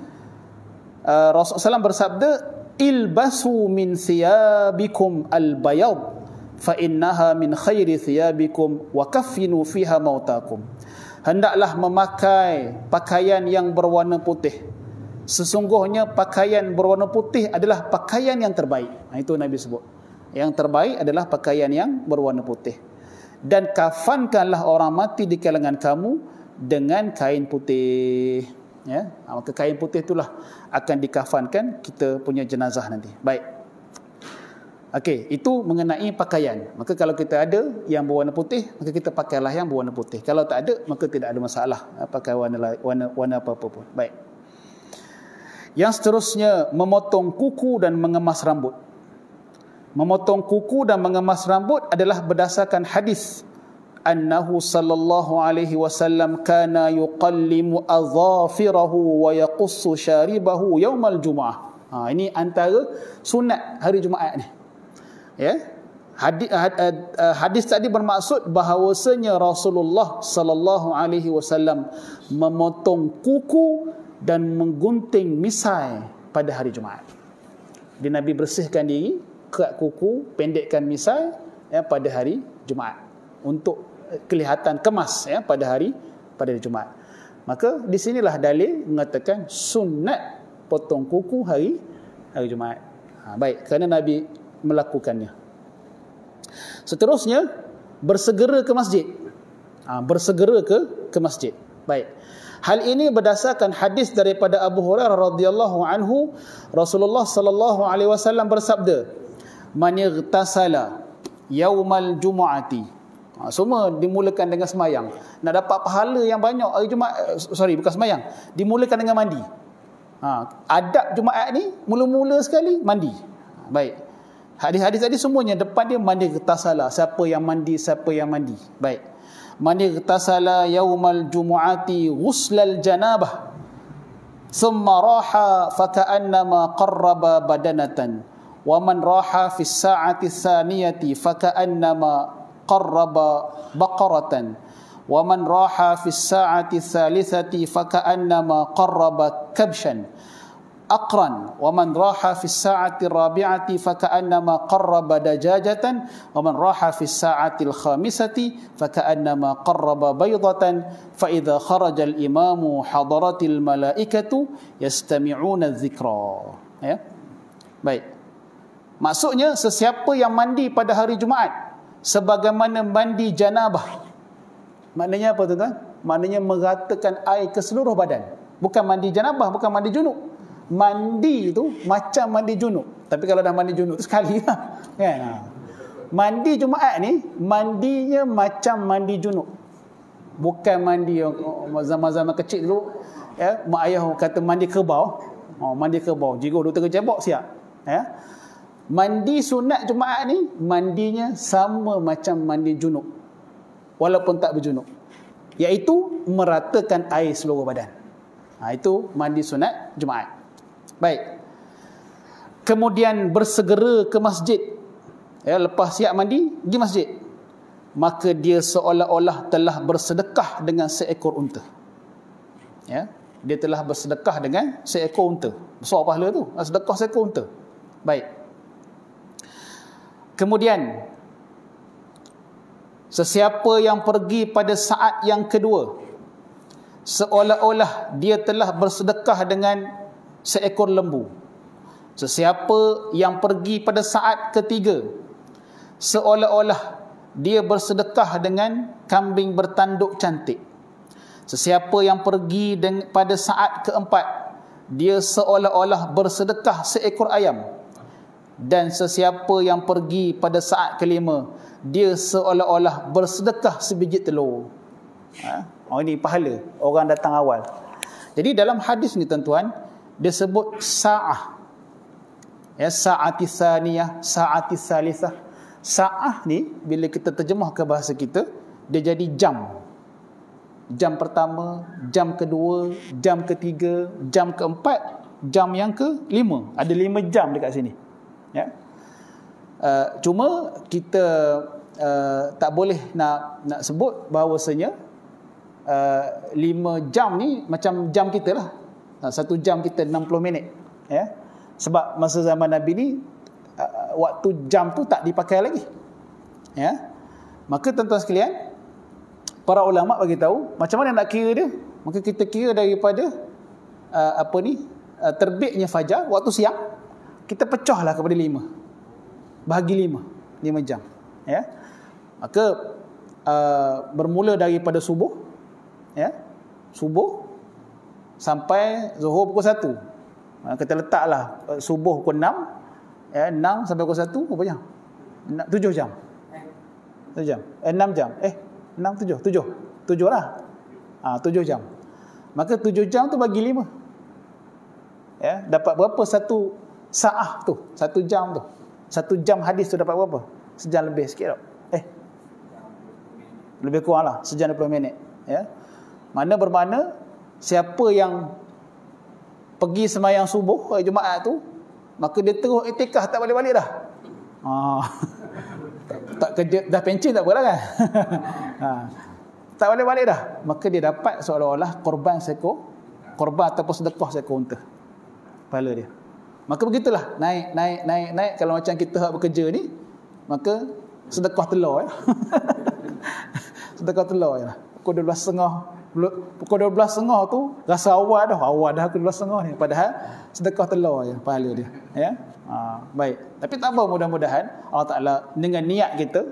Rasulullah SAW bersabda, ilbasu min thiyabikum al-bayad fa innaha min khairi thiyabikum wa kaffinu fiha mautakum. Hendaklah memakai pakaian yang berwarna putih. Sesungguhnya pakaian berwarna putih adalah pakaian yang terbaik. Itu Nabi sebut. Yang terbaik adalah pakaian yang berwarna putih. Dan kafankanlah orang mati di kalangan kamu dengan kain putih. Ya, maka kain putih itulah akan dikafankan kita punya jenazah nanti. Baik. Okey, itu mengenai pakaian. Maka kalau kita ada yang berwarna putih, maka kita pakailah yang berwarna putih. Kalau tak ada, maka tidak ada masalah pakai warna apa-apa pun. Baik. Yang seterusnya, memotong kuku dan mengemas rambut. Memotong kuku dan mengemas rambut adalah berdasarkan hadis annahu sallallahu alaihi wasallam kana yuqallimu adhafirahu wa yaqussu syaribahu yaumal jumu'ah. Ini antara sunat hari Jumaat ni. Ya. Hadis tadi bermaksud bahawasanya Rasulullah sallallahu alaihi wasallam memotong kuku dan menggunting misai pada hari Jumaat. Dia Nabi bersihkan diri, kerat kuku, pendekkan misai ya, pada hari Jumaat untuk kelihatan kemas ya, pada hari Jumaat. Maka di sinilah dalil mengatakan sunat potong kuku hari Jumaat. Baik, kerana Nabi melakukannya. Seterusnya, bersegera ke masjid. Bersegera ke masjid. Baik. Hal ini berdasarkan hadis daripada Abu Hurairah radhiyallahu anhu, Rasulullah sallallahu alaihi wasallam bersabda, man ightasala yaumal jumu'ati. Semua dimulakan dengan semayang. Nak dapat pahala yang banyak hari Jumaat, bukan semayang, dimulakan dengan mandi. Adab Jumaat ni mula-mula sekali mandi. Baik. Hadis-hadis tadi semuanya depan dia mandi ightasala. Siapa yang mandi. Baik. Man ightasala yaumal jumu'ati ghuslal janabah thumma raha faka'annama qarraba badanatan wa man raha fi as-sa'ati ats-tsaniyati faka'annama qarraba baqaratan wa man raha fi as-sa'ati ats-tsalitsati faka'annama qarraba kabshan aqran wa man raha fi as-sa'ati ar-rabi'ati faka'annama qarraba dajajatan wa man raha fi as-sa'ati al-khamisati faka'annama qarraba baydatan fa idza kharaja al-imamu hadaratil malaikatu yastami'una adh-dhikra. Ya. Baik. Maksudnya sesiapa yang mandi pada hari Jumaat sebagaimana mandi janabah. Maknanya apa tuan-tuan? Maknanya meratakan air ke seluruh badan. Bukan mandi janabah, bukan mandi junub. Mandi itu macam mandi junub. Tapi kalau dah mandi junub tu sekali lah. Kan? Mandi Jumaat ni, mandinya macam mandi junub. Bukan mandi yang zaman-zaman kecil dulu. Ya, mak ayah kata mandi kerbau. Mandi kerbau. Jika 2-3 cebok siap. Ya. Mandi sunat Jumaat ni, mandinya sama macam mandi junub. Walaupun tak berjunub. Iaitu meratakan air seluruh badan. Itu mandi sunat Jumaat. Baik. Kemudian bersegera ke masjid. Ya, lepas siap mandi, pergi masjid. Maka dia seolah-olah telah bersedekah dengan seekor unta. Ya, dia telah bersedekah dengan seekor unta. Besar pahala tu, sedekah seekor unta. Baik. Kemudian sesiapa yang pergi pada saat yang kedua seolah-olah dia telah bersedekah dengan seekor lembu. Sesiapa yang pergi pada saat ketiga seolah-olah dia bersedekah dengan kambing bertanduk cantik. Sesiapa yang pergi pada saat keempat dia seolah-olah bersedekah seekor ayam. Dan sesiapa yang pergi pada saat kelima dia seolah-olah bersedekah sebiji telur. Ini pahala orang datang awal. Jadi dalam hadis ni tuan-tuan, dia sebut sa'ah. Ya, sa'ati tsaniyah, sa'ati tsalitsah. Sa'ah ni bila kita terjemah ke bahasa kita, dia jadi jam. Jam pertama, jam kedua, jam ketiga, jam keempat, jam yang kelima. Ada 5 jam dekat sini. Ya. Cuma kita tak boleh nak sebut bahawasanya 5 jam ni macam jam kita lah. 1 jam kita 60 minit. Ya. Sebab masa zaman Nabi ni waktu jam tu tak dipakai lagi. Ya. Maka tuan-tuan sekalian, para ulama bagi tahu macam mana nak kira dia. Maka kita kira daripada terbitnya fajar waktu siang, kita pecahlah kepada 5. Bahagi 5 jam. Ya. Maka bermula daripada subuh, ya, subuh sampai zuhur pukul 1. Kita letaklah subuh pukul 6, ya, 6 sampai pukul 1 berapa jam? 7 jam. 7 jam. 6 jam. 7 lah. 7 jam. Maka 7 jam tu bagi 5. Ya, dapat berapa satu saah tu? 1 jam tu. 1 jam hadis tu dapat berapa? Sejam lebih sikit tak? Lebih kurang lah, sejam 20 minit. Ya. Mana bermakna siapa yang pergi sembahyang subuh hari Jumaat tu, maka dia terus iktikaf, tak balik-balik dah. Tak kerja dah pencen tak apalah kan. Tak balik-balik dah. Maka dia dapat seolah-olah korban ataupun sedekah seekor unta. Pahala dia. Maka begitulah, naik. Kalau macam kita hak bekerja ni, maka sedekah telur ya. Sedekah telur ya. Pukul 12.30 tu rasa awal dah pukul 12.30 ni, padahal sedekah telur ya pahala dia. Ya. Baik. Tapi tak apa, mudah-mudahan Allah Taala dengan niat kita,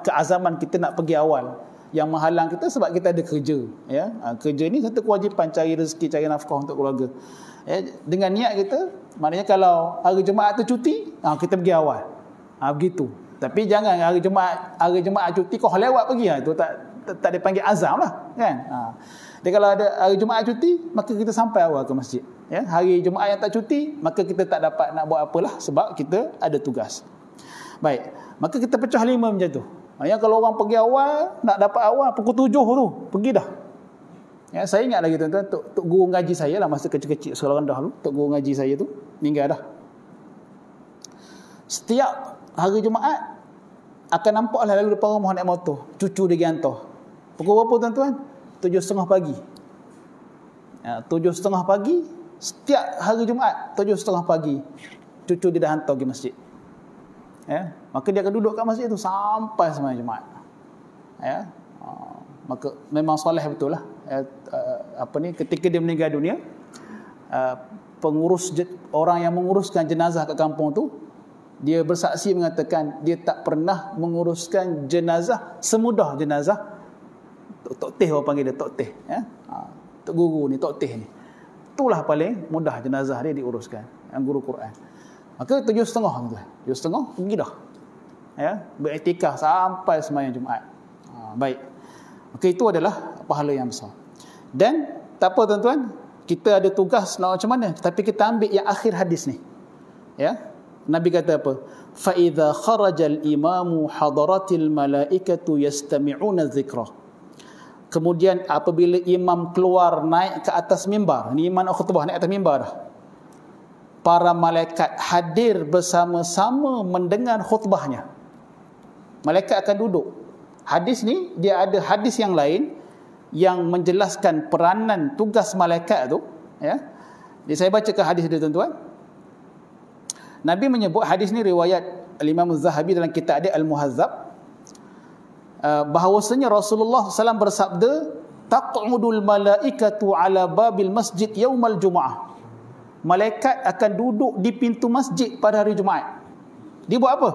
keazaman kita nak pergi awal, yang menghalang kita sebab kita ada kerja, ya. Kerja ni satu kewajipan, cari rezeki, cari nafkah untuk keluarga. Ya, dengan niat kita, maknanya kalau hari Jumaat tu cuti, kita pergi awal. Begitu. Tapi jangan hari Jumaat cuti kau lewat pergi, itu tak dipanggil azam lah, kan. Jadi kalau ada hari Jumaat cuti, maka kita sampai awal ke masjid. Ya, hari Jumaat yang tak cuti, maka kita tak dapat nak buat apalah sebab kita ada tugas. Baik, maka kita pecah 5 macam tu. Maksudnya kalau orang pergi awal, nak dapat awal pukul 7 tu, pergi dah. Ya, saya ingat lagi tuan-tuan, tok guru ngaji saya lah masa kecil-kecil sekolah rendah dulu, tok guru ngaji saya tu meninggal dah. Setiap hari Jumaat akan nampaklah lalu depan rumah naik motor, cucu dia hantar. Pukul berapa tuan-tuan? 7.30 pagi. 7.30 pagi Setiap hari Jumaat 7.30 pagi cucu dia dah hantar pergi masjid. Ya, maka dia akan duduk kat masjid tu sampai sembahyang Jumaat. Ya. Maka memang soleh betul lah. Ketika dia meninggal dunia, orang yang menguruskan jenazah kat kampung tu, dia bersaksi mengatakan dia tak pernah menguruskan jenazah semudah jenazah Tok Teh, orang panggil dia Tok Teh, ya. Tok Guru ni, Tok Teh ni. Itulah paling mudah jenazah dia diuruskan, yang guru Quran. Maka 7.30 tu. 7.30 pergi dah. Ya, beriktikaf sampai sembahyang Jumaat. Baik. Maka itu adalah pahala yang besar. Dan tak apa tuan-tuan, kita ada tugas nak macam mana, tapi kita ambil yang akhir hadis ni. Ya. Nabi kata apa? Fa idza kharajal imamu hadaratil malaikatu yastami'una dzikra. Kemudian apabila imam keluar naik ke atas mimbar, ni imam khutbah naik atas mimbar dah, para malaikat hadir bersama-sama mendengar khutbahnya. Malaikat akan duduk. Hadis ni dia ada hadis yang lain yang menjelaskan peranan tugas malaikat tu, ya. Jadi saya bacakan hadis dia tuan-tuan. Nabi menyebut, hadis ni riwayat Al-Imam Az-Zahabi dalam kitab dia Al-Muhazzab, bahawasanya Rasulullah SAW bersabda, taq'udul malaikatu ala babil masjid yaumal jum'ah. Malaikat akan duduk di pintu masjid pada hari Jumaat. Dia buat apa?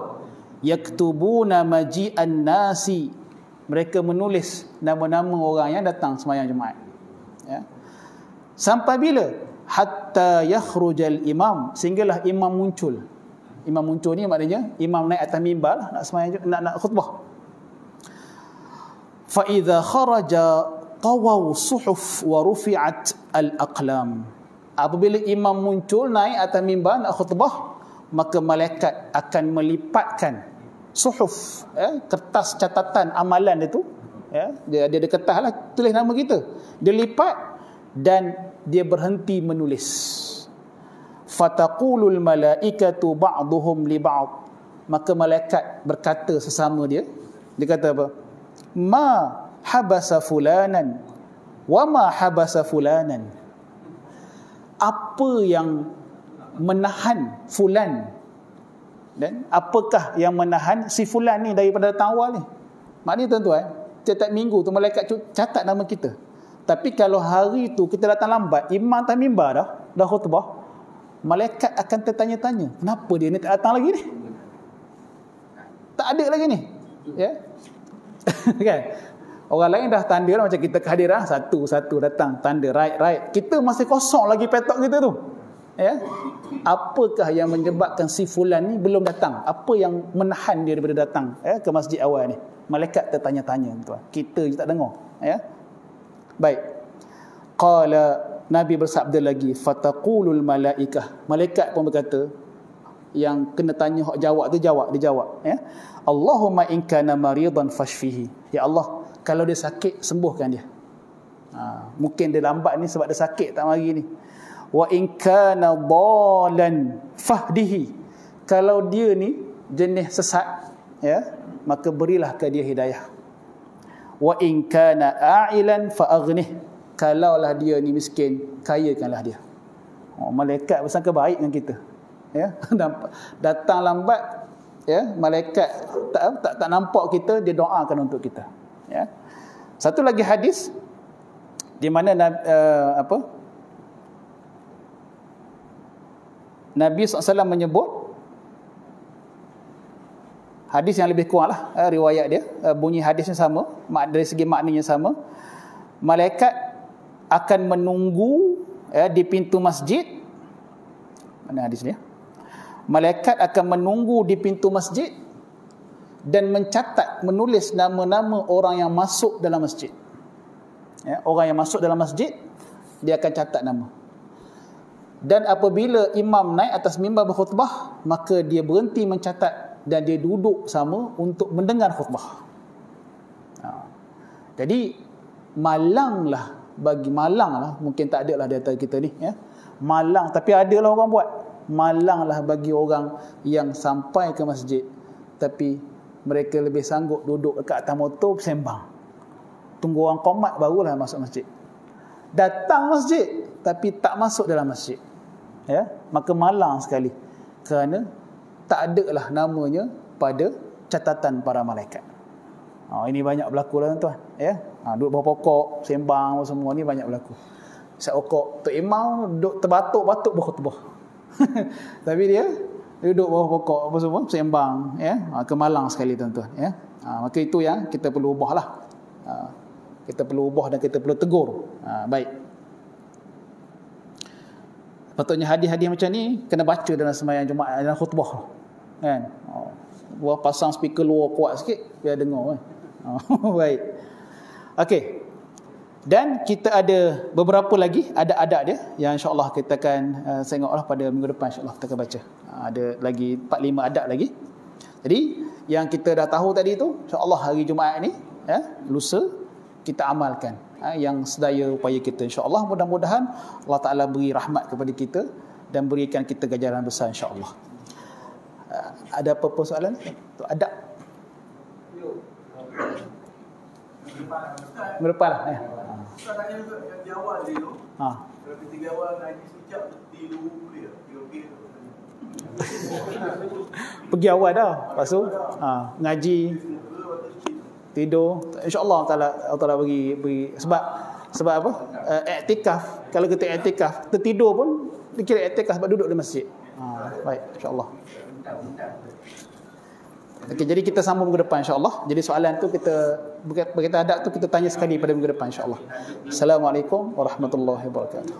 Yaktubuna maji'an nasi. Mereka menulis nama-nama orang yang datang sembahyang Jumaat. Ya. Sampai bila? Hatta yakhrujal imam, sehinggalah imam muncul. Imam muncul ni maknanya imam naik atas mimbar nak sembahyang, nak khutbah. Fa idza kharaja tawaw suhuf wa rufi'at al-aqlam. Apabila imam muncul naik atas mimbar nak khutbah, maka malaikat akan melipatkan suhuf, kertas catatan amalan itu, ya, dia ada kertas lah, tulis nama kita, dia lipat dan dia berhenti menulis. Fataqulul malaikatu ba'duhum li ba'd. Maka malaikat berkata sesama dia kata apa? Ma habasa fulanan wa ma habasa fulanan. Apa yang menahan fulan, dan apakah yang menahan si fulan ni daripada datang awal ni? Maknanya tuan-tuan, setiap minggu tu malaikat catat nama kita. Tapi kalau hari tu kita datang lambat, imam atas mimbar dah khutbah, malaikat akan tertanya-tanya, kenapa dia ni tak datang lagi ni? Tak ada lagi ni. Ya. Kan? Orang lain dah tanda lah, macam kita kehadiran satu-satu datang tanda right. Kita masih kosong lagi petok kita tu. Ya. Apakah yang menyebabkan si fulan ni belum datang? Apa yang menahan dia daripada datang, ya, ke masjid awal ni? Malaikat tertanya-tanya, tuan. Kita je tak dengar, ya. Baik. Qala, Nabi bersabda lagi, fataqulul malaikah. Malaikat pun berkata, yang kena tanya hak jawab tu dia jawab, ya. Allahumma in kana maridan fashfihi. Ya Allah, kalau dia sakit, sembuhkan dia. Mungkin dia lambat ni sebab dia sakit tak mari ni. Wa in kana dalan fahdihi. Kalau dia ni jenis sesat, ya, maka berilah ke dia hidayah. Wa in kana a'ilan fa aghnih. Kalaulah dia ni miskin, kayakanlah dia. Malaikat bersangka baik dengan kita. Ya, datang lambat, ya, malaikat tak nampak kita, dia doakan untuk kita. Ya. Satu lagi hadis di mana Nabi SAW menyebut, hadis yang lebih kurang lah, riwayat dia, bunyi hadisnya sama, dari segi maknanya sama. Malaikat akan menunggu, di pintu masjid. Mana hadis dia? Malaikat akan menunggu di pintu masjid dan mencatat, menulis nama-nama orang yang masuk dalam masjid. Ya, orang yang masuk dalam masjid, dia akan catat nama. Dan apabila imam naik atas mimbar berkhutbah, maka dia berhenti mencatat dan dia duduk sama untuk mendengar khutbah. Jadi malanglah, mungkin tak ada lah di antara kita ni, ya. Malang, tapi adalah orang buat. Malanglah bagi orang yang sampai ke masjid tapi mereka lebih sanggup duduk dekat atas motor bersembang, tunggu orang qomat barulah masuk masjid. datang masjid tapi tak masuk dalam masjid, ya, maka malang sekali, kerana tak ada lah namanya pada catatan para malaikat. Ini banyak berlaku lah tuan, ya. Duduk bawah pokok sembang semua ni banyak berlaku. Sat pokok Tok Imam duduk terbatuk-batuk berkhutbah. Tapi dia duduk bawah pokok apa semua sembang, ya. Kemalang sekali tuan-tuan, ya. Maka itu yang kita perlu ubahlah. Kita perlu ubah dan kita perlu tegur. Baik. Patutnya hadis-hadis macam ni kena baca dalam sembahyang Jumaat, dalam khutbah, kan. Buat pasang speaker luar kuat sikit biar dengar, kan. Baik. Okey. Dan kita ada beberapa lagi adab dia yang insya-Allah kita akan tengoklah pada minggu depan, insya-Allah kita akan baca. Ada lagi 4-5 adab lagi. Jadi yang kita dah tahu tadi tu, insya-Allah hari Jumaat ni, ya, lusa kita amalkan, yang sedaya upaya kita, insya-Allah. Mudah-mudahan Allah Taala beri rahmat kepada kita dan berikan kita ganjaran besar, insya-Allah. Ada apa-apa soalan? Adab. Berdepan lah, ya. Ustaz tanya juga yang di awal dia tu. Kalau ketiga awal ngaji sekejap, tidur boleh tak? Tidur okey tu. Pergi awal dah, lepas tu ngaji, tidur, insya-Allah Allah Taala beri sebab apa? Iktikaf, kalau kita iktikaf, tertidur pun dikira iktikaf sebab duduk di masjid. Baik, insya-Allah. Okey, jadi kita sambung minggu depan, insya-Allah. Jadi soalan tu kita adab tu kita tanya sekali pada minggu depan, insya-Allah. Assalamualaikum warahmatullahi wabarakatuh.